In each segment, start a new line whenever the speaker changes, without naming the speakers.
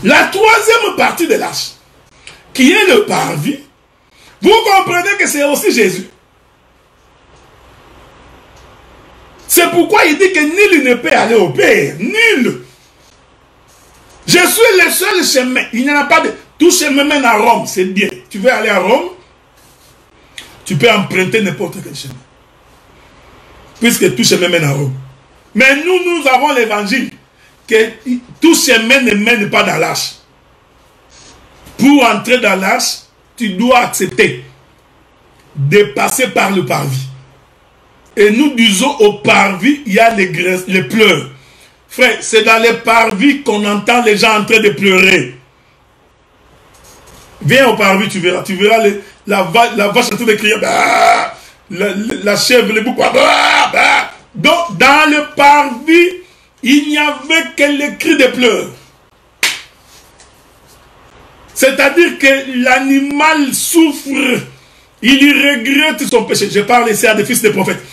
La troisième partie de l'arche, qui est le parvis, vous comprenez que c'est aussi Jésus. C'est pourquoi il dit que nul ne peut aller au Père. Nul. Je suis le seul chemin. Il n'y en a pas de... Tout chemin mène à Rome, c'est bien. Tu veux aller à Rome, tu peux emprunter n'importe quel chemin. Puisque tout chemin mène à Rome. Mais nous avons l'évangile. Que tout chemin ne mène pas dans l'arche. Pour entrer dans l'arche, tu dois accepter de passer par le parvis. Et nous disons au parvis, il y a les pleurs. Frère, c'est dans les parvis qu'on entend les gens en train de pleurer. Viens au parvis, tu verras la vache en train de crier, bah, la chèvre, les boucs, bah, bah. Donc, dans le parvis, il n'y avait que les cris de pleurs. C'est-à-dire que l'animal souffre, il regrette son péché. Je parle ici à des fils de prophètes.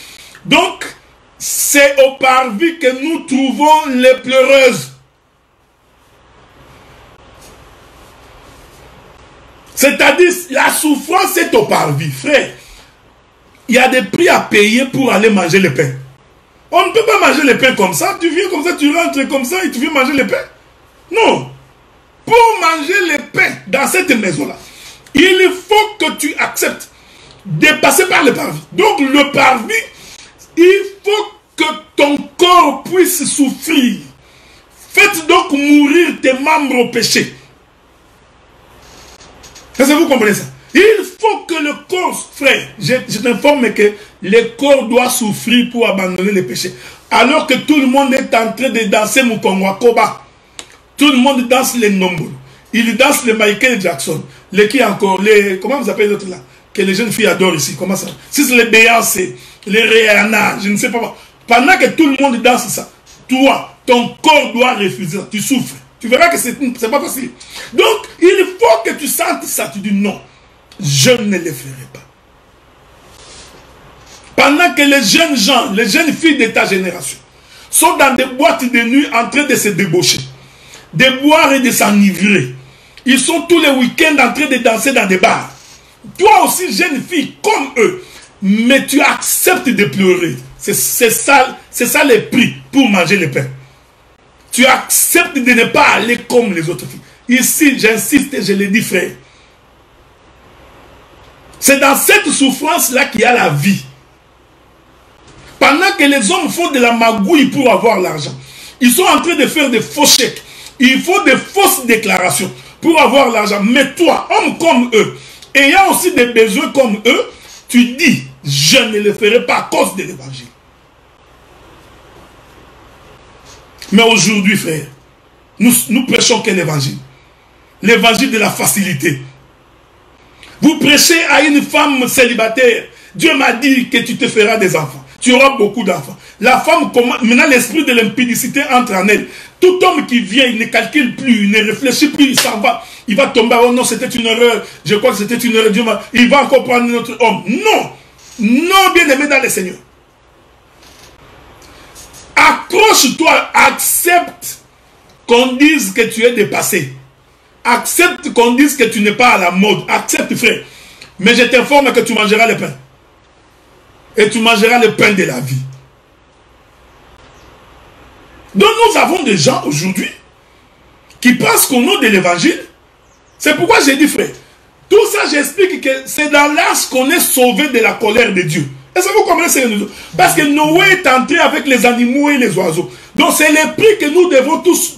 Donc, c'est au parvis que nous trouvons les pleureuses. C'est-à-dire, la souffrance est au parvis, frère. Il y a des prix à payer pour aller manger le pain. On ne peut pas manger le pain comme ça. Tu viens comme ça, tu rentres comme ça et tu viens manger le pain. Non. Pour manger le pain dans cette maison-là, il faut que tu acceptes de passer par le parvis. Donc, le parvis, il faut que ton corps puisse souffrir. Faites donc mourir tes membres au péché. Est-ce que vous comprenez ça? Il faut que le corps, frère, je t'informe que le corps doit souffrir pour abandonner le péché. Alors que tout le monde est en train de danser Mukongwa Koba. Tout le monde danse les Nombolo. Il danse les Michael Jackson. Les qui encore, les, comment vous appelez l'autre là? Que les jeunes filles adorent ici. Comment ça? Si c'est les Beyoncé, les Rihanna, je ne sais pas. Pendant que tout le monde danse ça, toi, ton corps doit refuser. Tu souffres. Tu verras que c'est pas facile. Donc, il faut que tu sentes ça. Tu dis non, je ne le ferai pas. Pendant que les jeunes gens, les jeunes filles de ta génération sont dans des boîtes de nuit en train de se débaucher, de boire et de s'enivrer. Ils sont tous les week-ends en train de danser dans des bars. Toi aussi, jeune fille, comme eux, mais tu acceptes de pleurer. C'est ça le prix pour manger le pain. Tu acceptes de ne pas aller comme les autres filles. Ici, j'insiste et je le dis, frère. C'est dans cette souffrance-là qu'il y a la vie. Pendant que les hommes font de la magouille pour avoir l'argent, ils sont en train de faire des faux chèques. Il faut des fausses déclarations pour avoir l'argent. Mais toi, homme comme eux, ayant aussi des besoins comme eux, tu dis, je ne le ferai pas à cause de l'évangile. Mais aujourd'hui, frère, nous prêchons quel évangile? L'évangile de la facilité. Vous prêchez à une femme célibataire. Dieu m'a dit que tu te feras des enfants. Tu auras beaucoup d'enfants. La femme, maintenant l'esprit de l'impudicité entre en elle. Tout homme qui vient, il ne calcule plus, il ne réfléchit plus, il s'en va. Il va tomber, oh non, c'était une erreur. Je crois que c'était une erreur. Il va encore prendre notre homme. Non. Non, bien-aimé dans le Seigneur. Accroche-toi, accepte qu'on dise que tu es dépassé. Accepte qu'on dise que tu n'es pas à la mode. Accepte, frère. Mais je t'informe que tu mangeras le pain. Et tu mangeras le pain de la vie. Donc nous avons des gens aujourd'hui qui pensent qu'au nom de l'évangile, c'est pourquoi j'ai dit, frère, tout ça j'explique que c'est dans l'arche qu'on est sauvé de la colère de Dieu. Est-ce que vous comprenez? Parce que Noé est entré avec les animaux et les oiseaux. Donc c'est le prix que nous devons tous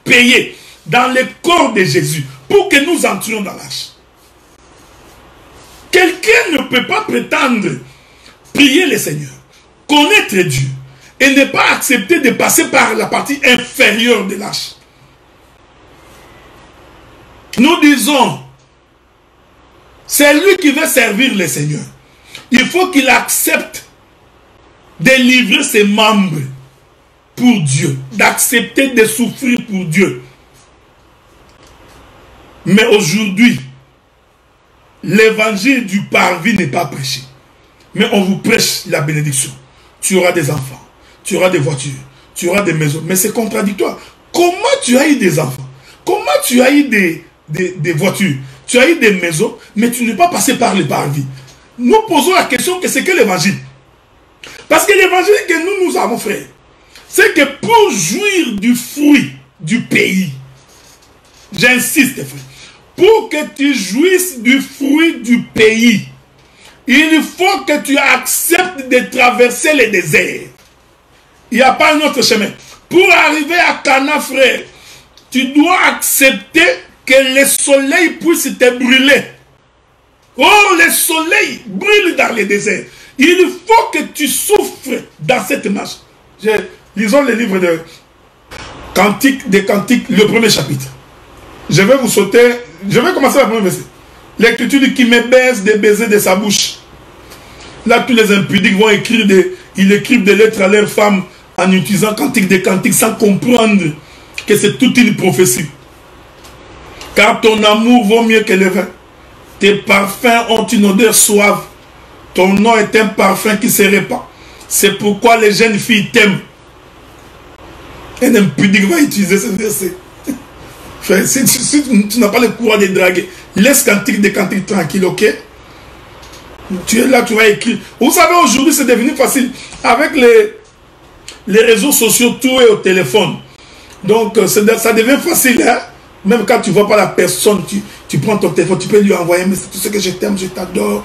payer dans le corps de Jésus pour que nous entrions dans l'arche. Quelqu'un ne peut pas prétendre prier le Seigneur, connaître Dieu et ne pas accepter de passer par la partie inférieure de l'arche. Nous disons, c'est lui qui veut servir le Seigneur. Il faut qu'il accepte de livrer ses membres pour Dieu, d'accepter de souffrir pour Dieu. Mais aujourd'hui, l'évangile du parvis n'est pas prêché. Mais on vous prêche la bénédiction. Tu auras des enfants, tu auras des voitures, tu auras des maisons. Mais c'est contradictoire. Comment tu as eu des enfants? Comment tu as eu des voitures, tu as eu des maisons, mais tu n'es pas passé par le parvis? Nous posons la question que c'est que l'évangile. Parce que l'évangile que nous avons, frère, c'est que pour jouir du fruit du pays, j'insiste, frère, pour que tu jouisses du fruit du pays, il faut que tu acceptes de traverser le désert. Il n'y a pas un autre chemin. Pour arriver à Cana, frère, tu dois accepter que le soleil puisse te brûler. Oh, le soleil brûle dans le désert. Il faut que tu souffres dans cette marche. Lisons le livre de Cantiques, des Cantiques, le premier chapitre. Je vais vous sauter, je vais commencer par le premier verset. L'écriture dit qu'il me baise des baisers de sa bouche. Là, tous les impudiques vont écrire ils écrivent des lettres à leurs femmes en utilisant Cantiques des Cantiques sans comprendre que c'est toute une prophétie. Car ton amour vaut mieux que le vin. Tes parfums ont une odeur suave. Ton nom est un parfum qui se répand. C'est pourquoi les jeunes filles t'aiment. Un impudique va utiliser ce verset. Frère, si tu n'as pas le courage de draguer, laisse Cantique des Cantiques tranquille, ok? Tu es là, tu vas écrire. Vous savez, aujourd'hui, c'est devenu facile. Avec les réseaux sociaux, tout est au téléphone. Donc, ça devient facile, hein? Même quand tu ne vois pas la personne, tu prends ton téléphone, tu peux lui envoyer, mais c'est tout ce que je t'aime, je t'adore.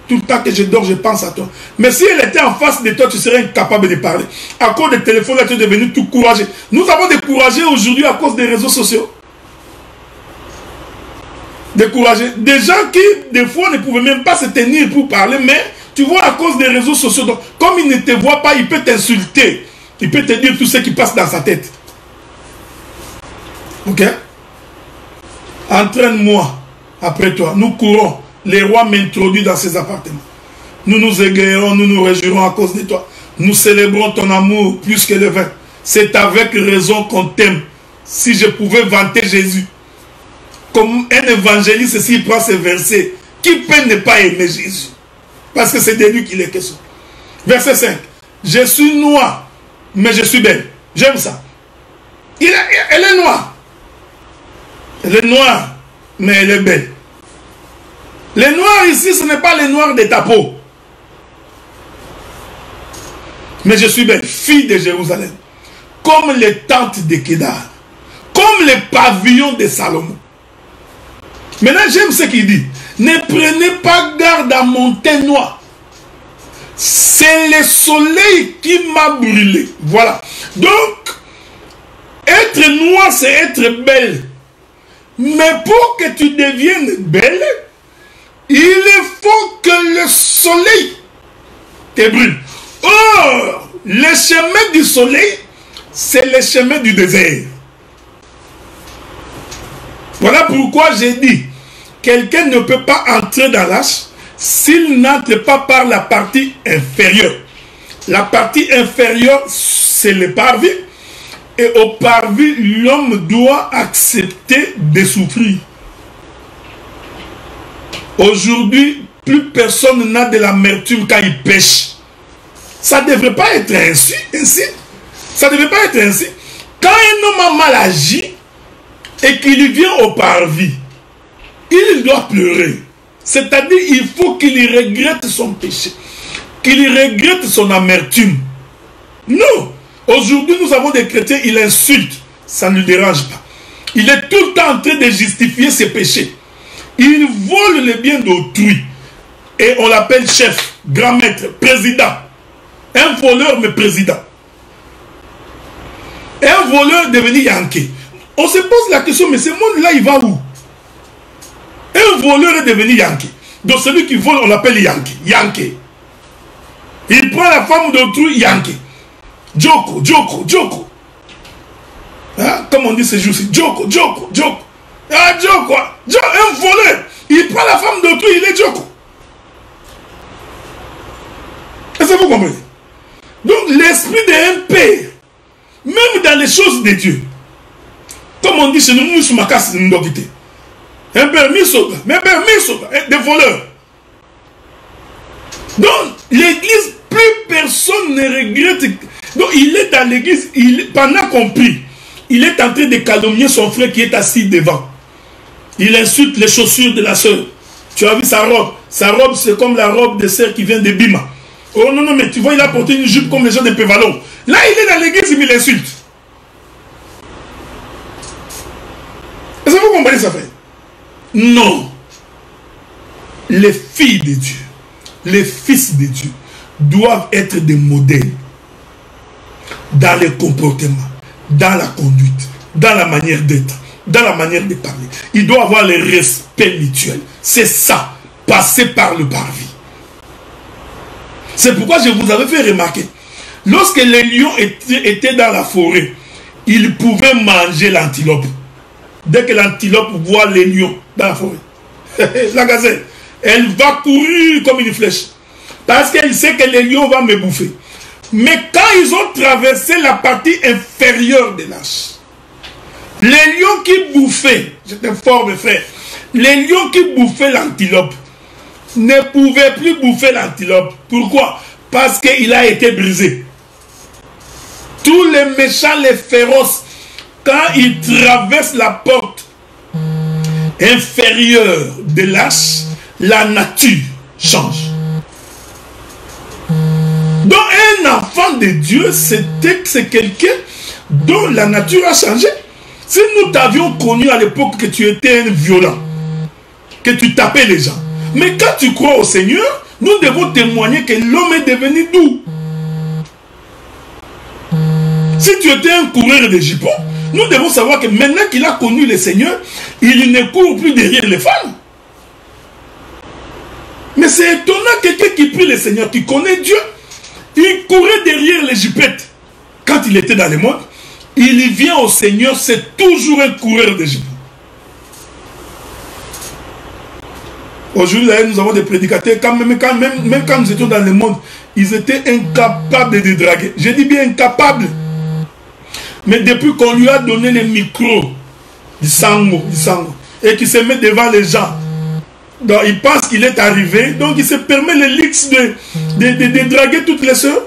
Tout le temps que je dors, je pense à toi. Mais si elle était en face de toi, tu serais incapable de parler. À cause des téléphones, là, tu es devenu tout courageux. Nous avons découragé aujourd'hui à cause des réseaux sociaux. Découragé. Des gens qui, des fois, ne pouvaient même pas se tenir pour parler, mais tu vois, à cause des réseaux sociaux, donc, comme il ne te voit pas, il peut t'insulter. Il peut te dire tout ce qui passe dans sa tête. Ok? Entraîne-moi après toi. Nous courons. Les rois m'introduisent dans ses appartements. Nous nous égayerons, nous nous réjouirons à cause de toi. Nous célébrons ton amour plus que le vin. C'est avec raison qu'on t'aime. Si je pouvais vanter Jésus, comme un évangéliste, s'il prend ces versets, qui peut ne pas aimer Jésus? Parce que c'est de lui qu'il est question. Verset 5. Je suis noire, mais je suis belle. J'aime ça. Elle est noire. Elle est noire, mais elle est belle. Les noirs ici, ce n'est pas les noirs de ta peau. Mais je suis belle, fille de Jérusalem. Comme les tentes de Kédar. Comme les pavillons de Salomon. Maintenant, j'aime ce qu'il dit. Ne prenez pas garde à mon teint noir. C'est le soleil qui m'a brûlé. Voilà. Donc, être noir, c'est être belle. Mais pour que tu deviennes belle, il faut que le soleil te brûle. Or, le chemin du soleil, c'est le chemin du désert. Voilà pourquoi j'ai dit, quelqu'un ne peut pas entrer dans l'arche s'il n'entre pas par la partie inférieure. La partie inférieure, c'est le parvis. Et au parvis, l'homme doit accepter de souffrir. Aujourd'hui, plus personne n'a de l'amertume quand il pêche. Ça ne devrait pas être ainsi. Ça ne devrait pas être ainsi. Quand un homme a mal agi et qu'il vient au parvis, il doit pleurer. C'est-à-dire il faut qu'il regrette son péché, qu'il regrette son amertume. Non. Aujourd'hui, nous avons des chrétiens, ils insultent. Ça ne le dérange pas. Il est tout le temps en train de justifier ses péchés. Il vole le bien d'autrui. Et on l'appelle chef, grand maître, président. Un voleur, mais président. Et un voleur devenu Yankee. On se pose la question, mais ce monde-là, il va où? Un voleur est devenu Yankee. Donc celui qui vole, on l'appelle Yankee. Yankee. Il prend la femme d'autrui, Yankee. Joko. Hein? Comme on dit ces jours-ci, Joko. Ah, Joko. Un voleur. Il prend la femme d'autrui, il est Joko. Est-ce que vous comprenez? Donc l'esprit d'un père, même dans les choses de Dieu, comme on dit chez nous, nous sommes à casse d'indogité. Un père misoga, des voleurs. Donc l'église, plus personne ne regrette. Donc il est dans l'église, pendant qu'on prie, il est en train de calomnier son frère qui est assis devant. Il insulte les chaussures de la sœur. Tu as vu sa robe? Sa robe, c'est comme la robe de sœur qui vient de Bima. Oh non, non, mais tu vois, il a porté une jupe comme les gens de Pévalon. Là, il est dans l'église, il l'insulte. Est-ce que vous comprenez ça fait? Non. Les filles de Dieu, les fils de Dieu doivent être des modèles dans les comportements, dans la conduite, dans la manière d'être, dans la manière de parler. Il doit avoir le respect mutuel. C'est ça, passer par le parvis. C'est pourquoi je vous avais fait remarquer, lorsque les lions étaient dans la forêt, ils pouvaient manger l'antilope. Dès que l'antilope voit les lions dans la forêt, la gazelle, elle va courir comme une flèche. Parce qu'elle sait que les lions vont me bouffer. Mais quand ils ont traversé la partie inférieure de l'arche, les lions qui bouffaient, j'étais fort mes frères, les lions qui bouffaient l'antilope ne pouvaient plus bouffer l'antilope. Pourquoi? Parce qu'il a été brisé. Tous les méchants, les féroces, quand ils traversent la porte inférieure de l'arche, la nature change. Donc un enfant de Dieu, c'est quelqu'un dont la nature a changé. Si nous t'avions connu à l'époque que tu étais un violent, que tu tapais les gens, mais quand tu crois au Seigneur, nous devons témoigner que l'homme est devenu doux. Si tu étais un coureur de jupons, nous devons savoir que maintenant qu'il a connu le Seigneur, il ne court plus derrière les femmes. Mais c'est étonnant, quelqu'un qui prie le Seigneur, qui connaît Dieu, il courait derrière les jupettes. Quand il était dans le monde, il vient au Seigneur, c'est toujours un coureur de jupons. Aujourd'hui, nous avons des prédicateurs, même quand nous étions dans le monde, ils étaient incapables de draguer. Je dis bien incapables. Mais depuis qu'on lui a donné le micro, du sango, et qu'il se met devant les gens, donc il pense qu'il est arrivé, donc il se permet le luxe de draguer toutes les sœurs.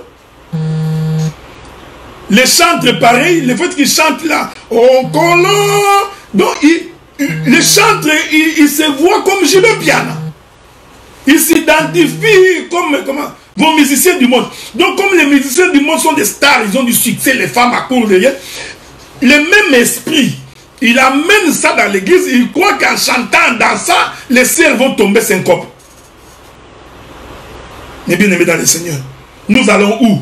Les chantres, pareil, le fait qu'ils chantent là, on collant, donc les chantres, ils se voient comme Gilles Piana. Ils s'identifient comme vos musiciens du monde. Donc comme les musiciens du monde sont des stars, ils ont du succès, les femmes accourent derrière, le même esprit, il amène ça dans l'église, il croit qu'en chantant, en dansant, les sœurs vont tomber syncope. Mais bien aimés dans le Seigneur, nous allons où?